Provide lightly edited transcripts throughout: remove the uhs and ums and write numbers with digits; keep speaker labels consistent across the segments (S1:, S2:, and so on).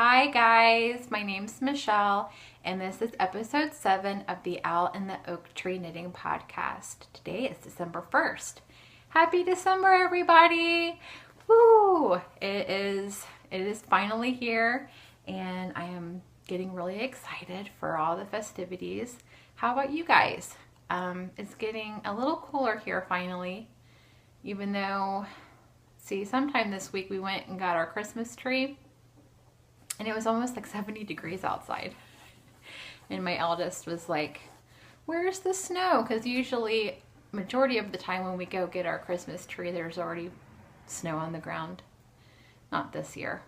S1: Hi guys, my name's Michelle and this is episode 7 of the Owl in the Oak Tree Knitting Podcast. Today is December 1st. Happy December everybody! Woo! It is finally here and I am getting really excited for all the festivities. How about you guys? It's getting a little cooler here finally, even though, see, sometime this week we went and got our Christmas tree and it was almost like 70 degrees outside. And my eldest was like, where's the snow? Because usually, majority of the time when we go get our Christmas tree, there's already snow on the ground. Not this year.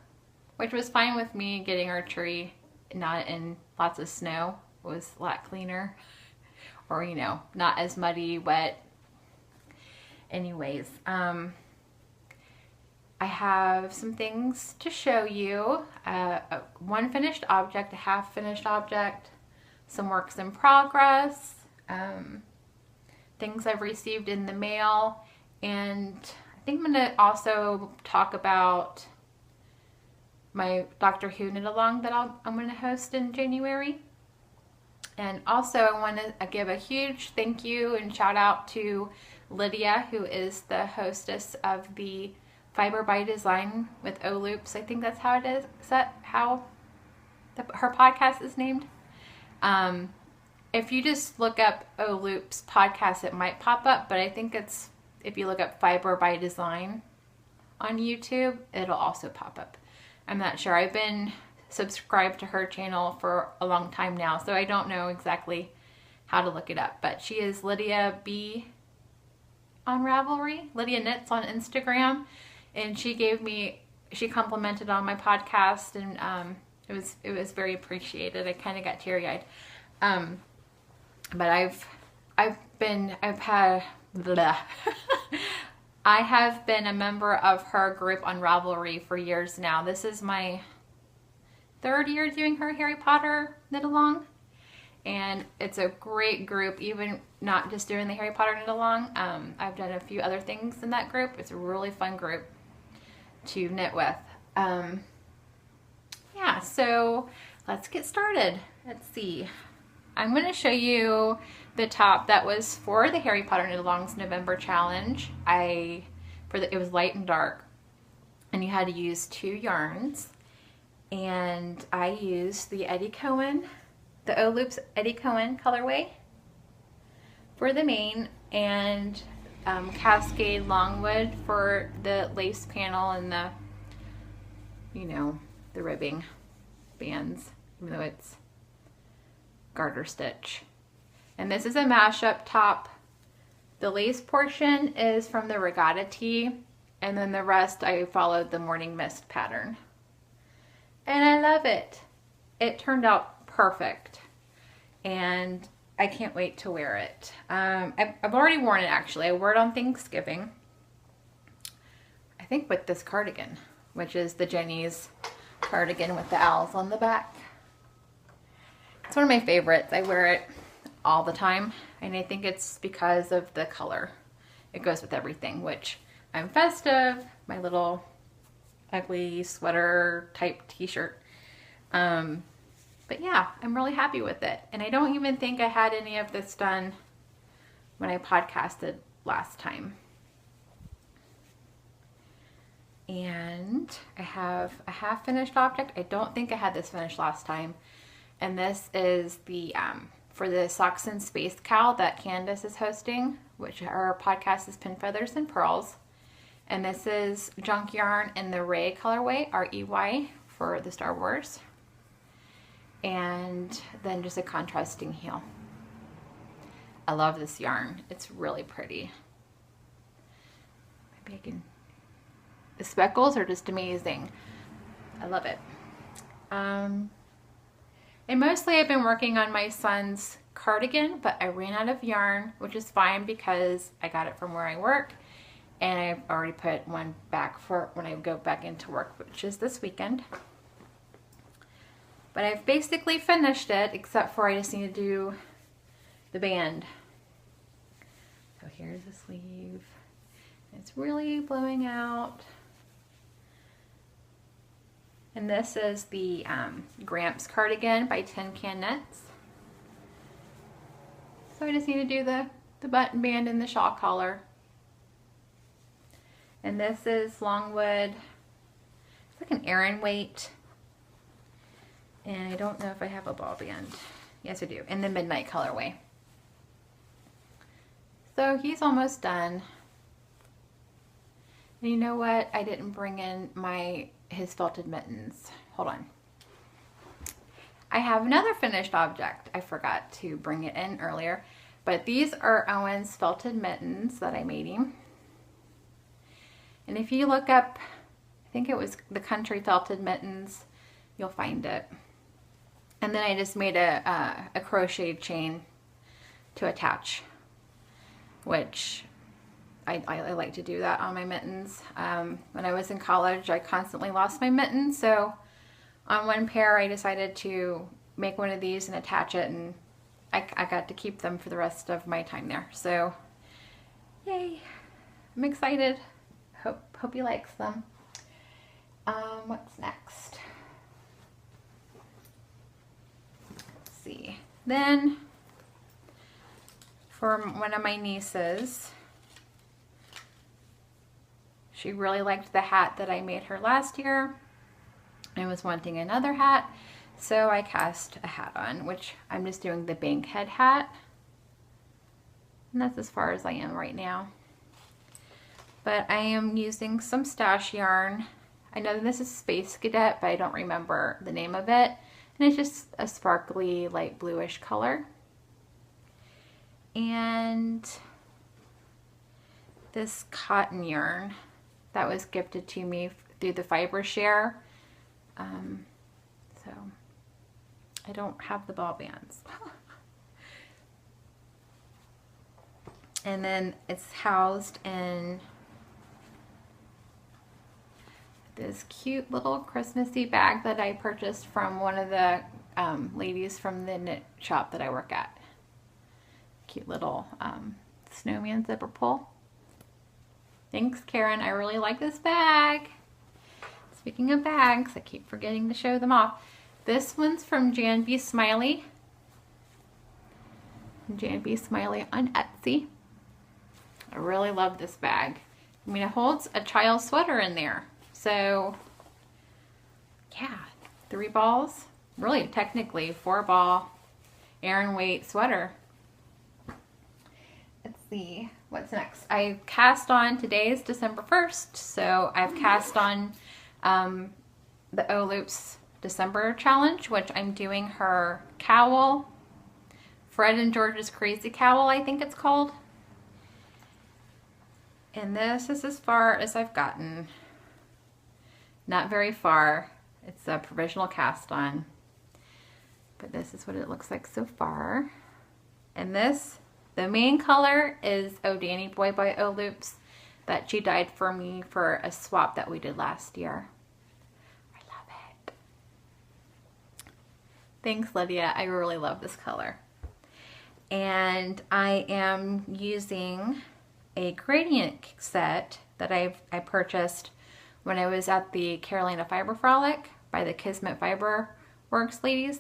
S1: Which was fine with me getting our tree not in lots of snow. It was a lot cleaner. Or, you know, not as muddy, wet. Anyways, I have some things to show you. One finished object, a half finished object, some works in progress, things I've received in the mail, and I think I'm going to also talk about my Doctor Who knit along that I'm going to host in January. And also I want to give a huge thank you and shout out to Lydia, who is the hostess of the Fiber by Design with O Loops. I think that's how it is. Is that how her podcast is named? If you just look up O Loops podcast, it might pop up, but I think it's, if you look up Fiber by Design on YouTube, it'll also pop up. I'm not sure. I've been subscribed to her channel for a long time now, so I don't know exactly how to look it up, but she is Lydia B on Ravelry, Lydia Knits on Instagram. And she complimented on my podcast, and it was very appreciated. I kind of got teary-eyed. But I have been a member of her group on Ravelry for years now. This is my 3rd year doing her Harry Potter knit along. And it's a great group, even not just doing the Harry Potter knit along. I've done a few other things in that group. It's a really fun group to knit with. Yeah, so let's get started. Let's see. I'm going to show you the top that was for the Harry Potter Knit Along's November challenge. It was light and dark, and you had to use 2 yarns. And I used the Eddie Cohen, the O Loops Eddie Cohen colorway for the main, and Cascade Longwood for the lace panel and the, you know, the ribbing bands, even though it's garter stitch. And this is a mashup top. The lace portion is from the Regatta Tee, and then the rest I followed the Morning Mist pattern. And I love it. It turned out perfect. And I can't wait to wear it. I've already worn it actually. I wore it on Thanksgiving. I think with this cardigan, which is the Jenny's cardigan with the owls on the back. It's one of my favorites. I wear it all the time. And I think it's because of the color. It goes with everything, which I'm festive. My little ugly sweater type t-shirt. But yeah, I'm really happy with it. And I don't even think I had any of this done when I podcasted last time. And I have a half finished object. I don't think I had this finished last time. And this is the, for the Socks and Space Cowl that Candace is hosting, which our podcast is Pin Feathers and Pearls. And this is Junk Yarn in the Rey colorway, R-E-Y, for the Star Wars. And then just a contrasting heel. I love this yarn. It's really pretty. Maybe I can... The speckles are just amazing. I love it. And mostly I've been working on my son's cardigan, but I ran out of yarn, which is fine because I got it from where I work. And I've already put one back for when I go back into work, which is this weekend. But I've basically finished it, except for I just need to do the band. So here's the sleeve. It's really blowing out. And this is the Gramps cardigan by Tin Can Knits. So I just need to do the button band and the shawl collar. And this is Longwood. It's like an Aran weight. And I don't know if I have a ball band. Yes, I do. In the Midnight colorway. So he's almost done. And you know what? I didn't bring in his felted mittens. Hold on. I have another finished object. I forgot to bring it in earlier. But these are Owen's felted mittens that I made him. And if you look up, I think it was the Country Felted Mittens, you'll find it. And then I just made a crochet chain to attach, which I like to do that on my mittens. When I was in college, I constantly lost my mittens, so on one pair I decided to make one of these and attach it, and I got to keep them for the rest of my time there. So yay, I'm excited. Hope he likes them. What's next? Let's see. Then for one of my nieces, she really liked the hat that I made her last year and was wanting another hat. So I cast a hat on, which I'm just doing the Bankhead hat. And that's as far as I am right now. But I am using some stash yarn. I know this is Space Cadet, but I don't remember the name of it. And it's just a sparkly light bluish color. And this cotton yarn that was gifted to me through the Fiber Share. So I don't have the ball bands. And then it's housed in this cute little Christmassy bag that I purchased from one of the ladies from the knit shop that I work at. Cute little snowman zipper pull. Thanks, Karen. I really like this bag. Speaking of bags, I keep forgetting to show them off. This one's from Jan B. Smiley. Jan B. Smiley on Etsy. I really love this bag. I mean, it holds a child's sweater in there. So, yeah, 3 balls. Really, technically, 4-ball Aran weight sweater. Let's see, what's next? I cast on, today is December 1st, so I've cast on the O-Loops December challenge, which I'm doing her cowl, Fred and George's Crazy Cowl, I think it's called. And this is as far as I've gotten. Not very far. It's a provisional cast on. But this is what it looks like so far. And this, the main color is Oh Danny Boy by O-Loops that she dyed for me for a swap that we did last year. I love it. Thanks, Lydia. I really love this color. And I am using a gradient set that I purchased when I was at the Carolina Fiber Frolic by the Kismet Fiber Works ladies.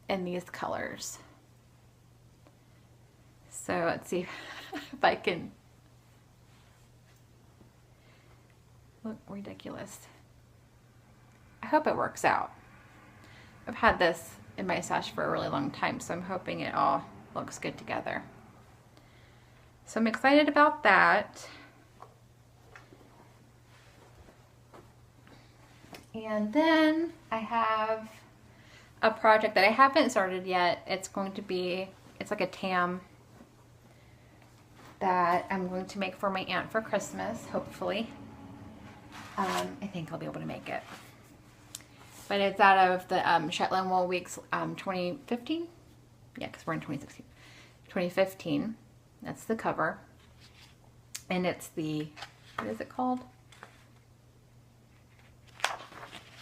S1: In these colors. So let's see if I can look ridiculous. I hope it works out. I've had this in my stash for a really long time, so I'm hoping it all looks good together. So I'm excited about that. And then I have a project that I haven't started yet. It's going to be, it's like a tam that I'm going to make for my aunt for Christmas, hopefully. I think I'll be able to make it. But it's out of the Shetland Wool Weeks 2015. Yeah, because we're in 2016. 2015. That's the cover. And it's the, what is it called?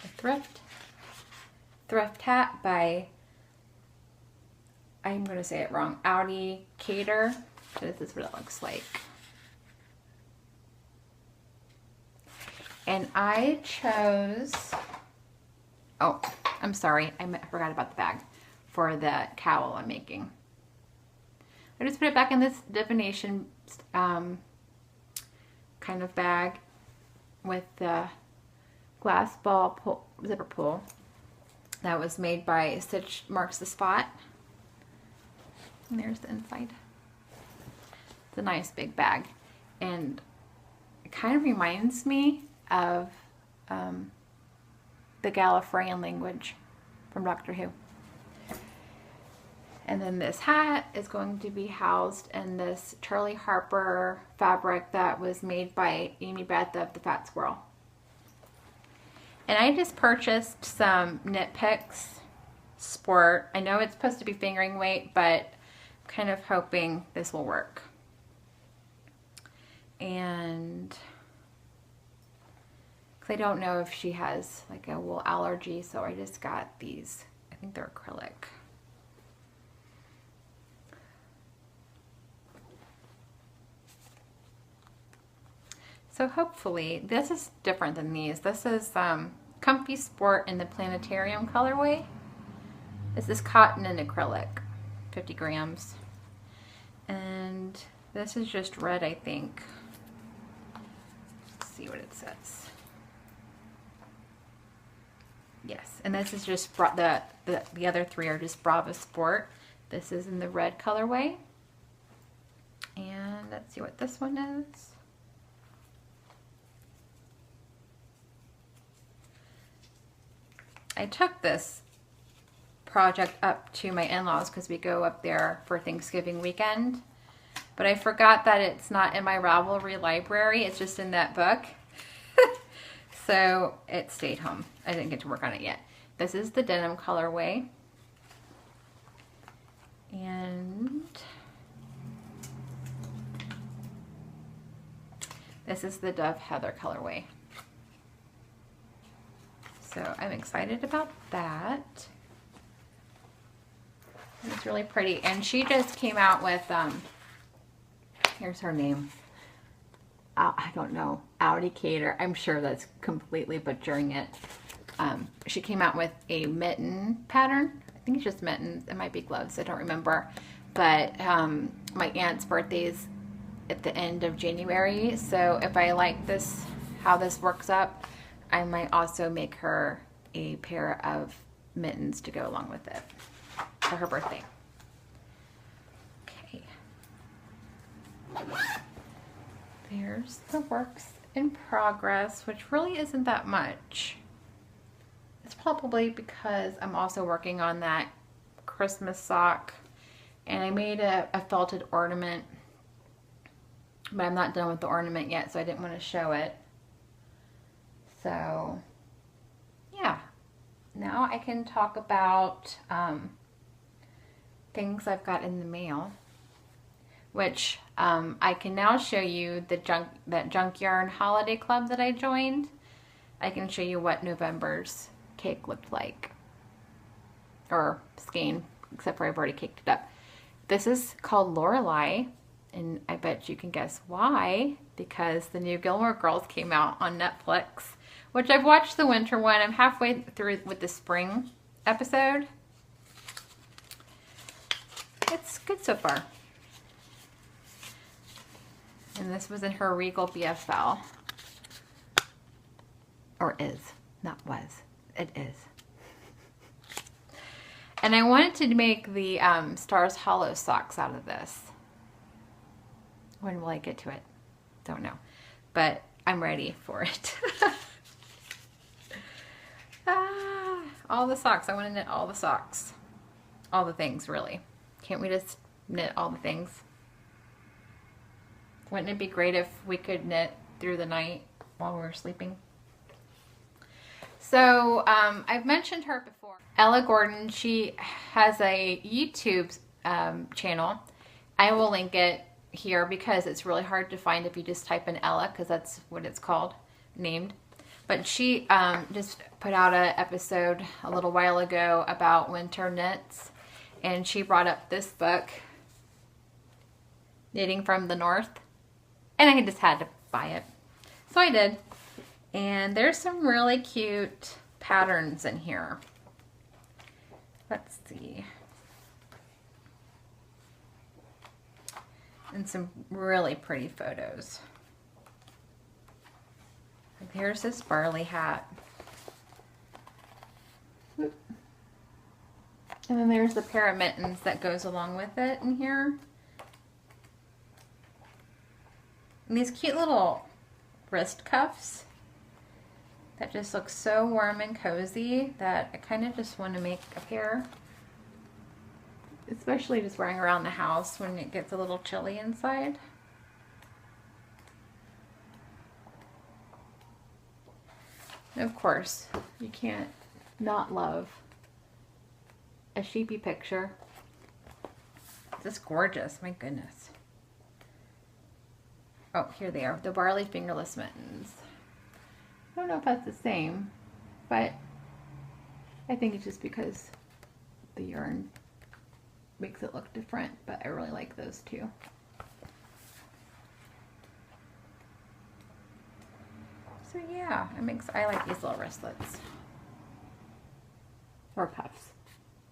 S1: The Thrift Hat by, I'm going to say it wrong, Audi Cater. This is what it looks like. And I chose, oh, I'm sorry, I forgot about the bag for the cowl I'm making. I just put it back in this divination kind of bag with the glass ball zipper pull that was made by Stitch Marks the Spot. And there's the inside. It's a nice big bag, and it kind of reminds me of the Gallifreyan language from Doctor Who. And then this hat is going to be housed in this Charlie Harper fabric that was made by Amy Beth of the Fat Squirrel. And I just purchased some Knit Picks Sport. I know it's supposed to be fingering weight, but I'm kind of hoping this will work. And because I don't know if she has like a wool allergy, so I just got these. I think they're acrylic. So hopefully, this is different than these. This is Comfy Sport in the Planetarium colorway. This is cotton and acrylic, 50 grams. And this is just red, I think. Let's see what it says. Yes, and this is just, the other three are just Brava Sport. This is in the red colorway. And let's see what this one is. I took this project up to my in-laws because we go up there for Thanksgiving weekend, but I forgot that it's not in my Ravelry library. It's just in that book. So it stayed home. I didn't get to work on it yet. This is the denim colorway. And this is the Dove Heather colorway. So I'm excited about that. It's really pretty. And she just came out with, here's her name. I don't know, Audi Cater. I'm sure that's completely butchering it. She came out with a mitten pattern. I think it's just mittens. It might be gloves. I don't remember. But my aunt's birthday's at the end of January. So if I like this, how this works up, I might also make her a pair of mittens to go along with it for her birthday. Okay. There's the works in progress, which really isn't that much. It's probably because I'm also working on that Christmas sock, and I made a felted ornament, but I'm not done with the ornament yet, so I didn't want to show it. So, yeah, now I can talk about things I've got in the mail, which I can now show you that Junk Yarn Holiday Club that I joined. I can show you what November's cake looked like, or skein, except for I've already caked it up. This is called Lorelei, and I bet you can guess why, because the new Gilmore Girls came out on Netflix, which I've watched the winter one. I'm halfway through with the spring episode. It's good so far. And this was in her Regal BFL. Or is. Not was. It is. And I wanted to make the Stars Hollow socks out of this. When will I get to it? Don't know. But I'm ready for it. All the socks. I want to knit all the socks. All the things, really. Can't we just knit all the things? Wouldn't it be great if we could knit through the night while we were sleeping? So, I've mentioned her before. Ella Gordon, she has a YouTube channel. I will link it here because it's really hard to find if you just type in Ella, because that's what it's called, named. But she just put out an episode a little while ago about winter knits, and she brought up this book, Knitting from the North, and I just had to buy it. So I did. And there's some really cute patterns in here. Let's see. And some really pretty photos. Like here's this Barley hat. And then there's the pair of mittens that goes along with it in here. And these cute little wrist cuffs that just look so warm and cozy that I kind of just want to make a pair. Especially just wearing around the house when it gets a little chilly inside. And of course, you can't not love a sheepy picture. Just gorgeous, my goodness. Oh, here they are, the Barley fingerless mittens. I don't know if that's the same, but I think it's just because the yarn makes it look different, but I really like those too. So yeah, I like these little wristlets. Or cuffs.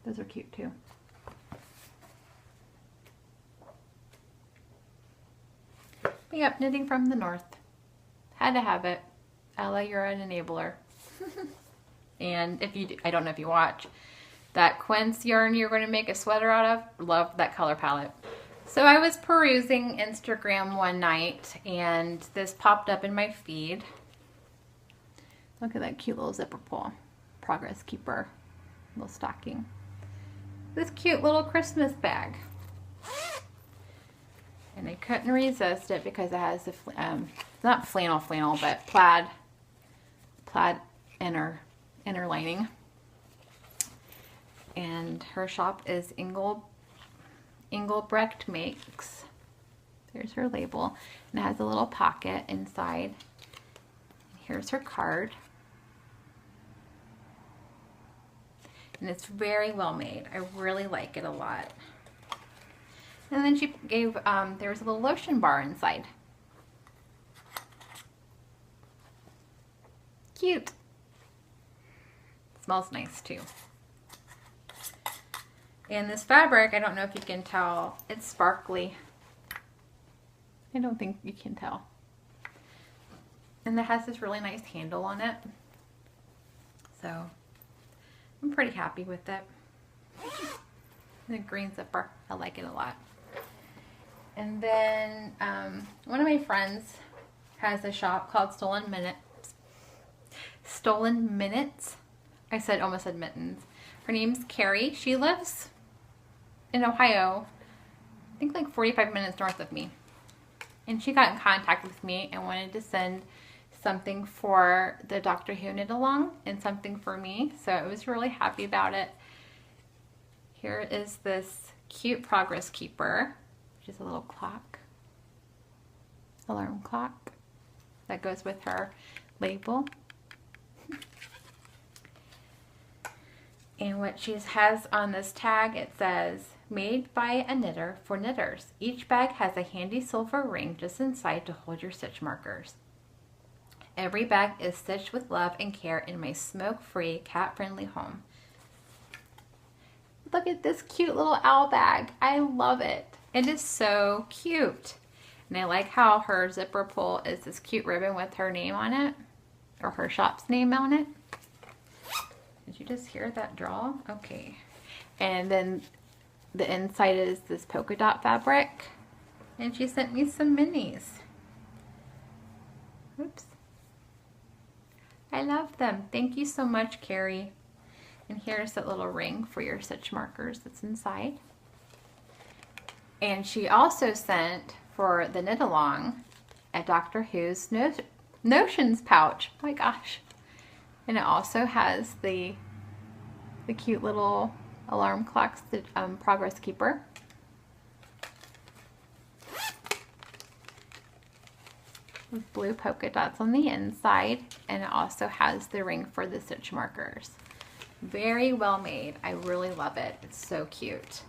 S1: Those are cute too. But yep, knitting from the north. Had to have it. Ella, you're an enabler. And if you do, I don't know if you watch, that quince yarn you're going to make a sweater out of, love that color palette. So I was perusing Instagram one night and this popped up in my feed. Look at that cute little zipper pull. Progress Keeper. Little stocking. This cute little Christmas bag. And I couldn't resist it because it has the, not flannel, but plaid inner lining. And her shop is Engelbrecht Makes. There's her label. And it has a little pocket inside. Here's her card. And it's very well made. I really like it a lot. And then she gave, there was a little lotion bar inside. Cute. Smells nice too. And this fabric, I don't know if you can tell, it's sparkly. I don't think you can tell. And it has this really nice handle on it. So I'm pretty happy with it. The green zipper, I like it a lot. And then one of my friends has a shop called Stolen Minutes. Stolen Minutes. I almost said mittens. Her name's Carrie. She lives in Ohio, I think like 45 minutes north of me. And she got in contact with me and wanted to send something for the Doctor Who knit along and something for me. So I was really happy about it. Here is this cute Progress Keeper, which is a little clock, alarm clock that goes with her label. And what she has on this tag, it says, made by a knitter for knitters. Each bag has a handy silver ring just inside to hold your stitch markers. Every bag is stitched with love and care in my smoke-free, cat-friendly home. Look at this cute little owl bag. I love it. It is so cute. And I like how her zipper pull is this cute ribbon with her name on it, or her shop's name on it. Did you just hear that draw? Okay. And then the inside is this polka dot fabric. And she sent me some minis. Oops. I love them. Thank you so much, Carrie. And here's that little ring for your stitch markers that's inside. And she also sent for the knit along a Doctor Who's Notions pouch. Oh my gosh. And it also has the cute little alarm clocks, the Progress Keeper. With blue polka dots on the inside, and it also has the ring for the stitch markers. Very well made. I really love it. It's so cute.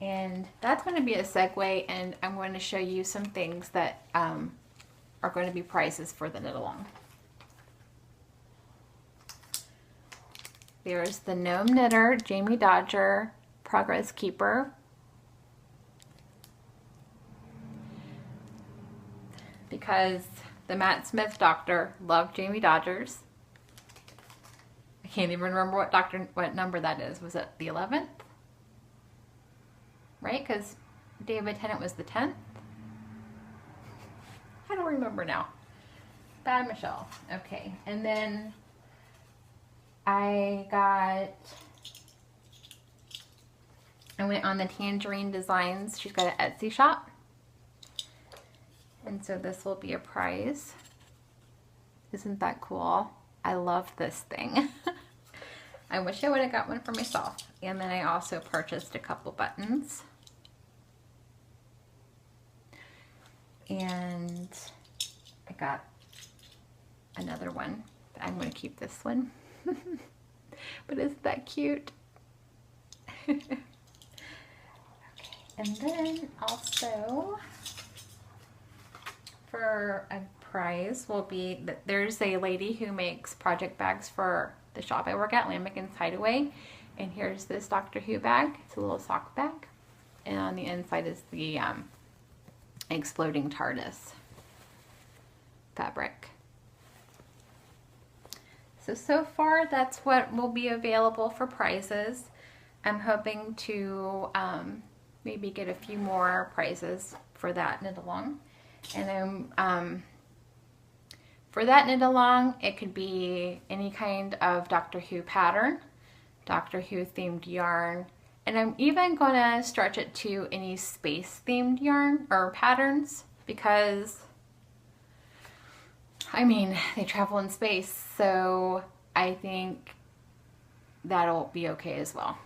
S1: And that's going to be a segue, and I'm going to show you some things that are going to be prices for the knit along. There's the Gnome Knitter Jamie Dodger Progress Keeper. Because the Matt Smith doctor loved Jamie Dodgers. I can't even remember what number that is. Was it the 11th? Right? Because David Tennant was the 10th? I don't remember now. Bad Michelle. Okay. And then I went on the Tangerine Designs. She's got an Etsy shop. And so this will be a prize. Isn't that cool? I love this thing. I wish I would have got one for myself. And then I also purchased a couple buttons. And I got another one. I'm going to keep this one. But isn't that cute? Okay. And then also for a prize will be that there's a lady who makes project bags for the shop I work at, Lambikin's Hideaway. And here's this Doctor Who bag. It's a little sock bag. And on the inside is the exploding TARDIS fabric. So far that's what will be available for prizes. I'm hoping to maybe get a few more prizes for that knit along. And then for that knit along, it could be any kind of Doctor Who pattern, Doctor Who themed yarn, and I'm even going to stretch it to any space themed yarn or patterns, because I mean, they travel in space, so I think that'll be okay as well.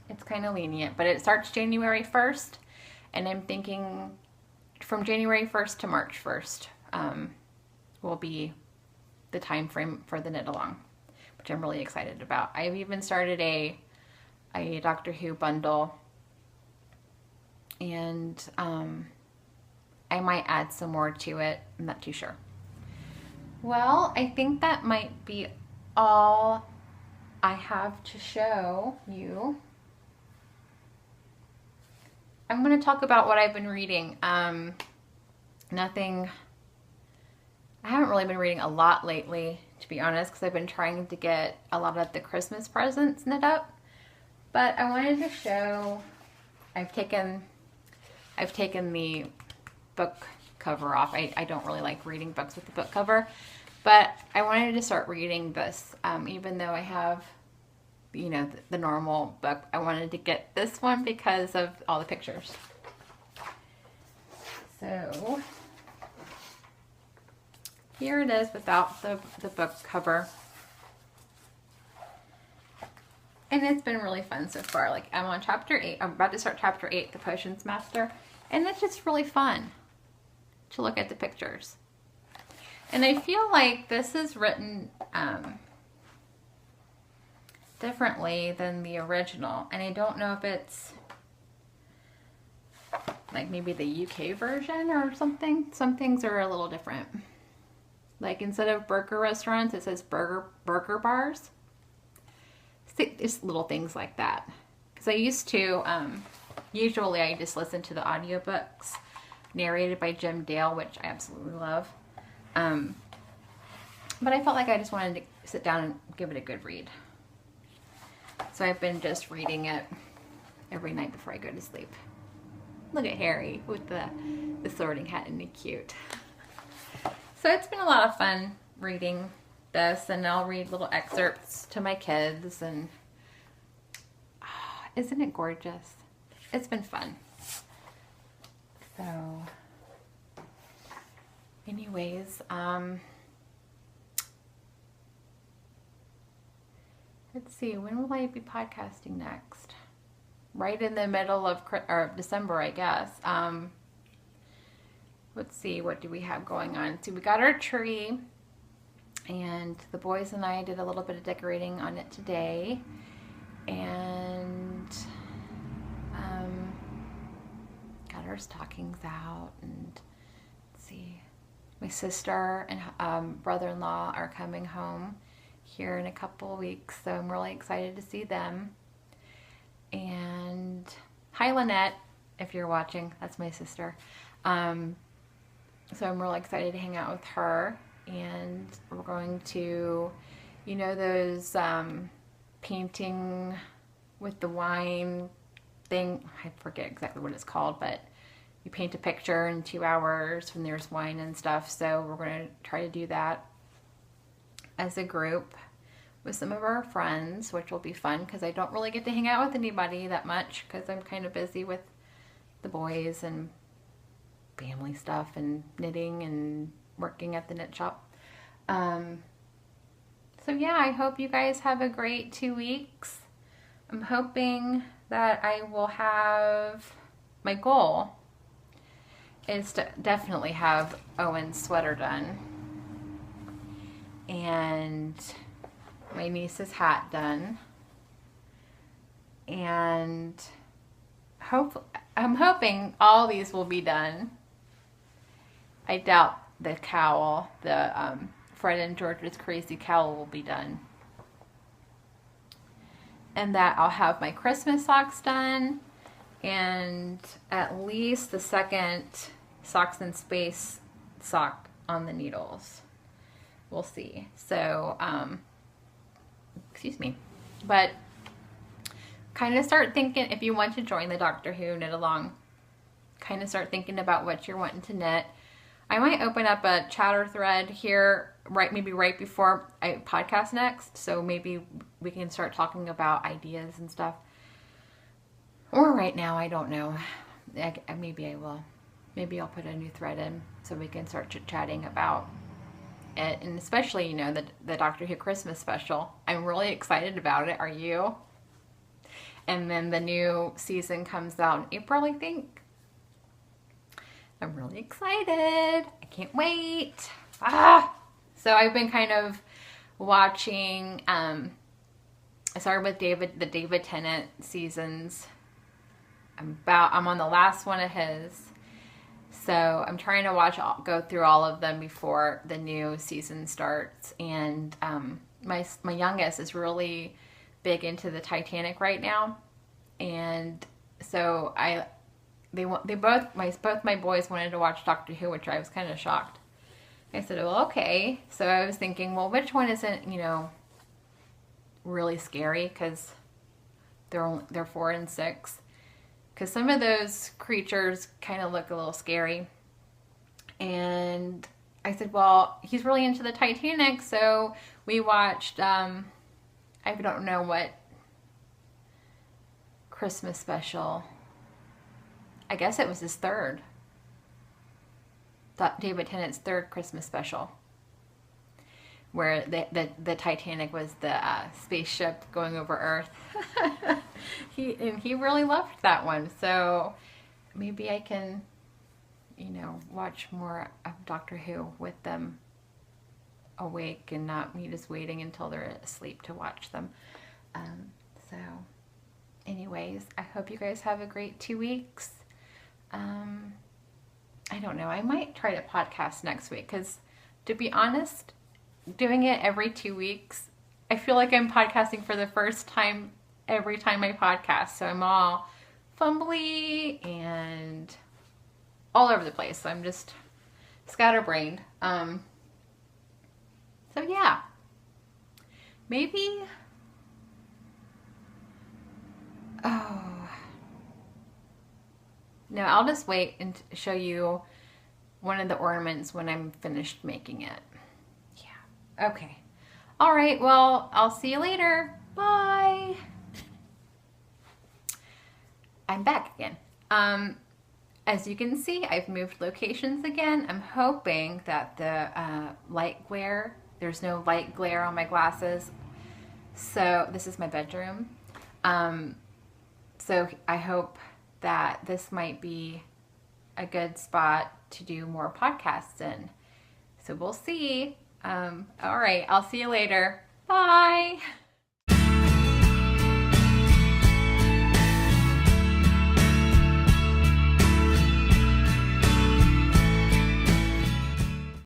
S1: It's kind of lenient, but it starts January 1st, and I'm thinking from January 1st to March 1st will be the time frame for the knit along, which I'm really excited about. I've even started a Doctor Who bundle, and I might add some more to it. I'm not too sure. Well, I think that might be all I have to show you. I'm going to talk about what I've been reading. Nothing, I haven't really been reading a lot lately, to be honest, because I've been trying to get a lot of the Christmas presents knit up. But I wanted to show, I've taken the book cover off. I don't really like reading books with the book cover, but I wanted to start reading this, even though I have, you know, the normal book. I wanted to get this one because of all the pictures. So here it is without the book cover. And it's been really fun so far. Like, I'm on chapter 8. I'm about to start chapter 8, The Potions Master. And it's just really fun to look at the pictures. And I feel like this is written differently than the original. And I don't know if it's like maybe the UK version or something. Some things are a little different. Like, instead of burger restaurants, it says burger bars. Just little things like that. Because I used to, usually I just listen to the audiobooks narrated by Jim Dale, which I absolutely love. But I felt like I just wanted to sit down and give it a good read. So I've been just reading it every night before I go to sleep. Look at Harry with the sorting hat, isn't he cute? So it's been a lot of fun reading this, and I'll read little excerpts to my kids, and isn't it gorgeous? It's been fun. So anyways, let's see, when will I be podcasting next? Right in the middle of December, I guess. Let's see, what do we have going on? So we got our tree, and the boys and I did a little bit of decorating on it today, and got our stockings out, and let's see, my My sister and brother-in-law are coming home here in a couple of weeks, so I'm really excited to see them. And hi, Lynette, if you're watching, that's my sister. So I'm really excited to hang out with her, and we're going to, you know, those painting with the wine thing. I forget exactly what it's called, but you paint a picture in 2 hours and there's wine and stuff. So we're going to try to do that as a group with some of our friends, which will be fun because I don't really get to hang out with anybody that much because I'm kind of busy with the boys and family stuff and knitting and working at the knit shop. So yeah, I hope you guys have a great 2 weeks. I'm hoping that I will have, my goal is to definitely have Owen's sweater done and my niece's hat done, and I'm hoping all these will be done. I doubt the cowl, the Fred and George's Crazy Cowl will be done. And that I'll have my Christmas socks done and at least the second Socks in Space sock on the needles. We'll see. So, excuse me. But kind of start thinking, if you want to join the Doctor Who Knit Along, kind of start thinking about what you're wanting to knit. I might open up a chatter thread here, maybe right before I podcast next, so maybe we can start talking about ideas and stuff. Or right now, I don't know. Maybe I will. Maybe I'll put a new thread in so we can start chit-chatting about it, and especially, you know, the Doctor Who Christmas special. I'm really excited about it. Are you? And then the new season comes out in April, I think. I'm really excited. I can't wait. So I've been kind of watching, I started with the David Tennant seasons. I'm on the last one of his. So I'm trying to go through all of them before the new season starts. And my youngest is really big into the Titanic right now. And so both my boys wanted to watch Doctor Who, which I was kind of shocked. I said, well, okay. So I was thinking, well, which one isn't, you know, really scary, because they're 4 and 6. Because some of those creatures kind of look a little scary. And I said, well, he's really into the Titanic, so we watched, I don't know what Christmas special. I guess it was his third. David Tennant's third Christmas special, where the Titanic was the spaceship going over Earth. he really loved that one, so maybe I can, you know, watch more of Doctor Who with them awake and not me just waiting until they're asleep to watch them. So anyways, I hope you guys have a great 2 weeks. I don't know, I might try to podcast next week, because to be honest, doing it every 2 weeks, I feel like I'm podcasting for the first time every time I podcast. So I'm all fumbly and all over the place. So I'm just scatterbrained. So yeah, maybe, no, I'll just wait and show you one of the ornaments when I'm finished making it. Yeah. Okay. All right. Well, I'll see you later. Bye. I'm back again. As you can see, I've moved locations again. I'm hoping that the light glare, there's no light glare on my glasses. So this is my bedroom. So I hope that this might be a good spot to do more podcasts in. So we'll see. All right, I'll see you later. Bye.